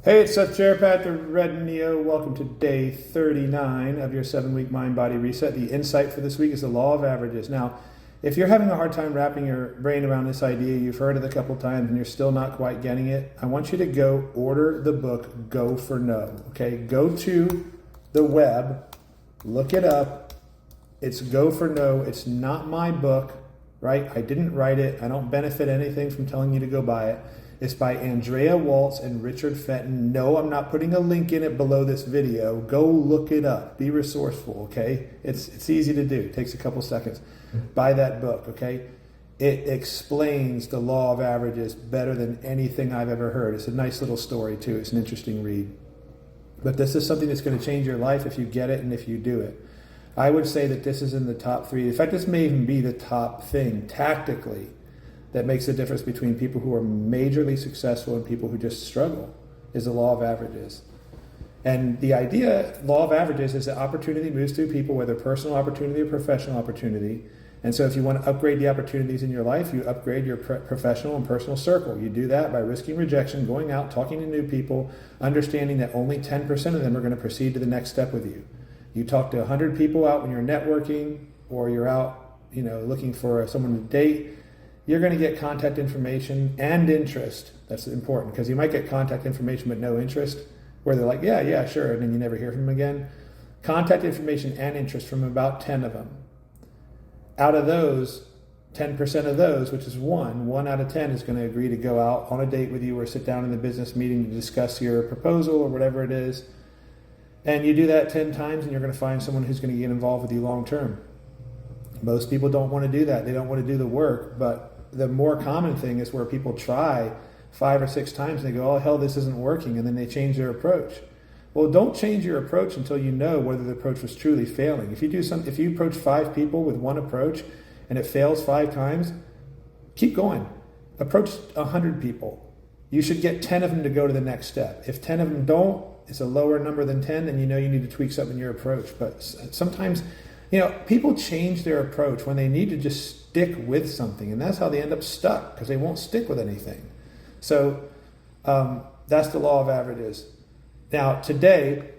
Hey, it's Seth Jerapat, the Red Neo. Welcome to day 39 of your 7-week mind-body reset. The insight for this week is the law of averages. Now, if you're having a hard time wrapping your brain around this idea, you've heard it a couple times and you're still not quite getting it, I want you to go order the book, Go for No. Okay, go to the web, look it up. It's Go for No. It's not my book, right? I didn't write it. I don't benefit anything from telling you to go buy it. It's by Andrea, Waltz, and Richard Fenton. No, I'm not putting a link in it below this video. Go look it up. Be resourceful, okay? It's easy to do. It takes a couple seconds. Buy that book, okay? It explains the law of averages better than anything I've ever heard. It's a nice little story, too. It's an interesting read. But this is something that's going to change your life if you get it and if you do it. I would say that this is in the top 3. In fact, this may even be the top thing tactically that makes the difference between people who are majorly successful and people who just struggle, is the law of averages. And the idea, law of averages, is that opportunity moves through people, whether personal opportunity or professional opportunity. And so if you want to upgrade the opportunities in your life, you upgrade your professional and personal circle. You do that by risking rejection, going out, talking to new people, understanding that only 10% of them are going to proceed to the next step with you. You talk to 100 people out when you're networking, or you're out, looking for someone to date. You're going to get contact information and interest. That's important, because you might get contact information but no interest, where they're like, yeah, sure, and then you never hear from them again. Contact information and interest from about 10 of them. Out of those, 10% of those, which is one out of 10 is going to agree to go out on a date with you or sit down in the business meeting to discuss your proposal or whatever it is. And you do that 10 times and you're going to find someone who's going to get involved with you long term. Most people don't want to do that. They don't want to do the work, but the more common thing is where people try 5 or 6 times and they go, oh, hell, this isn't working, and then they change their approach. Well, don't change your approach until you know whether the approach was truly failing. If you approach 5 people with one approach and it fails 5 times, keep going. Approach 100 people. You should get 10 of them to go to the next step. If 10 of them don't, it's a lower number than 10, then you know you need to tweak something in your approach. But sometimes, people change their approach when they need to just stick with something, and that's how they end up stuck, because they won't stick with anything. So that's the law of averages. Now today,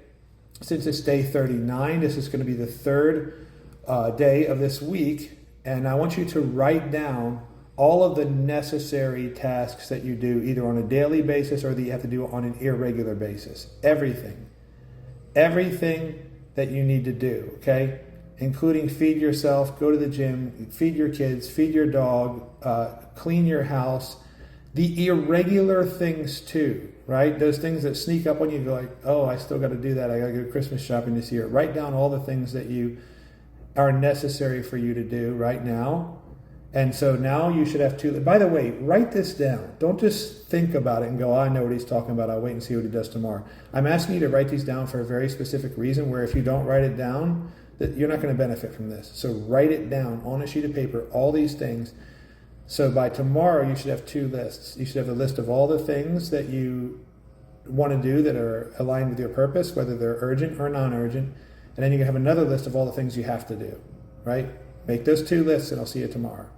since it's day 39, this is going to be the 3rd day of this week, and I want you to write down all of the necessary tasks that you do, either on a daily basis or that you have to do on an irregular basis. Everything that you need to do, okay? Including feed yourself, go to the gym, feed your kids, feed your dog, clean your house. The irregular things too, right? Those things that sneak up on you, go like, oh, I still got to do that. I got to go Christmas shopping this year. Write down all the things that you are necessary for you to do right now. And so now you should have 2. By the way, write this down. Don't just think about it and go, oh, I know what he's talking about. I'll wait and see what he does tomorrow. I'm asking you to write these down for a very specific reason, where if you don't write it down, that you're not going to benefit from this. So write it down on a sheet of paper, all these things. So by tomorrow, you should have 2 lists. You should have a list of all the things that you want to do that are aligned with your purpose, whether they're urgent or non-urgent. And then you can have another list of all the things you have to do, right? Make those 2 lists, and I'll see you tomorrow.